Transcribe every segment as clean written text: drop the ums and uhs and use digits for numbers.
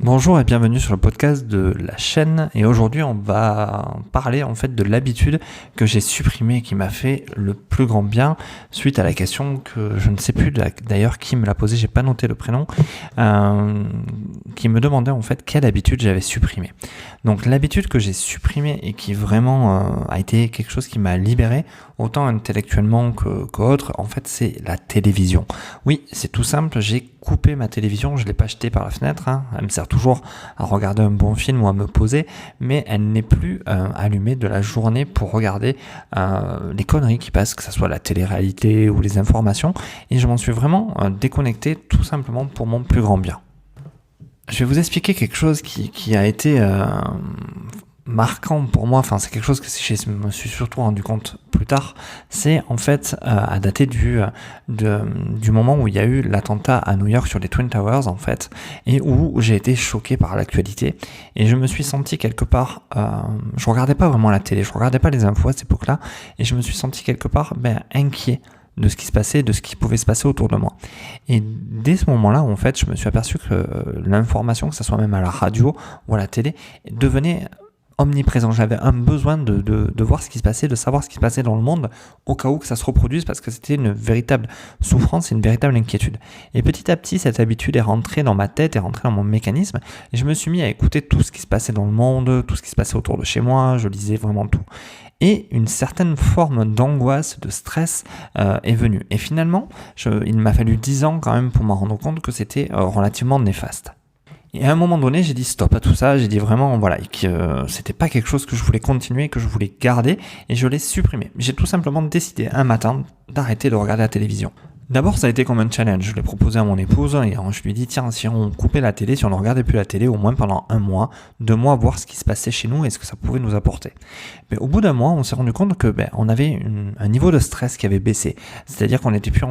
Bonjour et bienvenue sur le podcast de la chaîne, et aujourd'hui on va parler en fait de l'habitude que j'ai supprimée et qui m'a fait le plus grand bien suite à la question que je ne sais plus d'ailleurs qui me l'a posée, j'ai pas noté le prénom, qui me demandait en fait quelle habitude j'avais supprimée. Donc l'habitude que j'ai supprimée et qui vraiment a été quelque chose qui m'a libéré autant intellectuellement qu'autre, en fait c'est la télévision. Oui, c'est tout simple, j'ai coupé ma télévision, je l'ai pas jetée par la fenêtre, elle me sert toujours à regarder un bon film ou à me poser, mais elle n'est plus allumée de la journée pour regarder les conneries qui passent, que ce soit la télé-réalité ou les informations, et je m'en suis vraiment déconnecté tout simplement pour mon plus grand bien. Je vais vous expliquer quelque chose qui a été marquant pour moi, enfin c'est quelque chose que je me suis surtout rendu compte plus tard, c'est en fait à dater du moment où il y a eu l'attentat à New York sur les Twin Towers en fait, et où j'ai été choqué par l'actualité, et je me suis senti quelque part, je regardais pas vraiment la télé, je regardais pas les infos à cette époque-là, et je me suis senti quelque part inquiet de ce qui se passait, de ce qui pouvait se passer autour de moi. Et dès ce moment-là, en fait, je me suis aperçu que l'information, que ce soit même à la radio ou à la télé, devenait omniprésent. J'avais un besoin de voir ce qui se passait, de savoir ce qui se passait dans le monde au cas où que ça se reproduise, parce que c'était une véritable souffrance et une véritable inquiétude. Et petit à petit, cette habitude est rentrée dans ma tête, est rentrée dans mon mécanisme, et je me suis mis à écouter tout ce qui se passait dans le monde, tout ce qui se passait autour de chez moi, je lisais vraiment tout. Et une certaine forme d'angoisse, de stress est venue. Et finalement, il m'a fallu 10 ans quand même pour m'en rendre compte que c'était relativement néfaste. Et à un moment donné, j'ai dit stop à tout ça, j'ai dit vraiment voilà, que c'était pas quelque chose que je voulais continuer, que je voulais garder, et je l'ai supprimé. J'ai tout simplement décidé un matin d'arrêter de regarder la télévision. D'abord, ça a été comme un challenge. Je l'ai proposé à mon épouse et je lui ai dit tiens, si on coupait la télé, si on ne regardait plus la télé, au moins pendant 1 mois, 2 mois, voir ce qui se passait chez nous et ce que ça pouvait nous apporter. Mais au bout d'un mois, on s'est rendu compte que on avait un niveau de stress qui avait baissé. C'est-à-dire qu'on n'était plus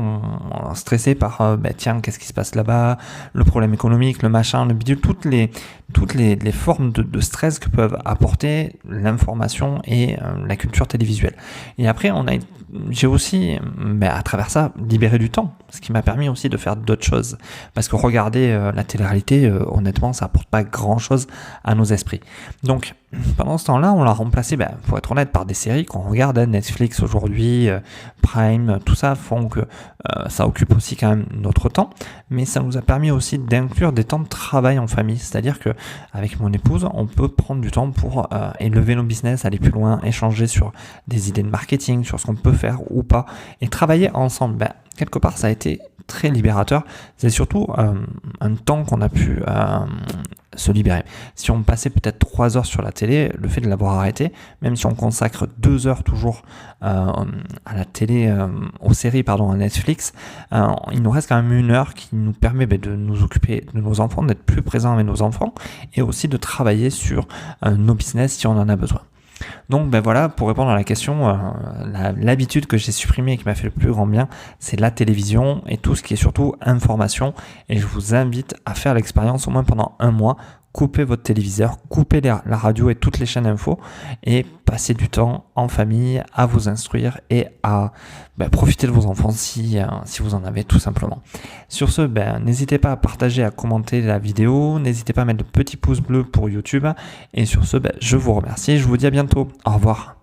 stressé par tiens, qu'est-ce qui se passe là-bas, le problème économique, le machin, le bidule, toutes les formes de stress que peuvent apporter l'information et la culture télévisuelle. Et après, j'ai aussi, à travers ça, libéré du temps, ce qui m'a permis aussi de faire d'autres choses. Parce que regarder la télé-réalité, honnêtement, ça apporte pas grand-chose à nos esprits. Donc, pendant ce temps-là, on l'a remplacé, pour être honnête, par des séries qu'on regarde, Netflix aujourd'hui, Prime, tout ça font que ça occupe aussi quand même notre temps, mais ça nous a permis aussi d'inclure des temps de travail en famille, c'est-à-dire que avec mon épouse, on peut prendre du temps pour élever nos business, aller plus loin, échanger sur des idées de marketing, sur ce qu'on peut faire ou pas, et travailler ensemble. Quelque part, ça a été très libérateur. C'est surtout un temps qu'on a pu se libérer. Si on passait peut-être 3 heures sur la télé, le fait de l'avoir arrêté, même si on consacre 2 heures toujours à la télé, aux séries, à Netflix, il nous reste quand même 1 heure qui nous permet de nous occuper de nos enfants, d'être plus présents avec nos enfants, et aussi de travailler sur nos business si on en a besoin. Donc voilà, pour répondre à la question, l'habitude que j'ai supprimée et qui m'a fait le plus grand bien, c'est la télévision et tout ce qui est surtout information, et je vous invite à faire l'expérience au moins pendant 1 mois. Coupez votre téléviseur, coupez la radio et toutes les chaînes info, et passez du temps en famille à vous instruire et à profiter de vos enfants si vous en avez tout simplement. Sur ce, n'hésitez pas à partager, à commenter la vidéo, n'hésitez pas à mettre de petits pouces bleus pour YouTube, et sur ce, je vous remercie et je vous dis à bientôt. Au revoir.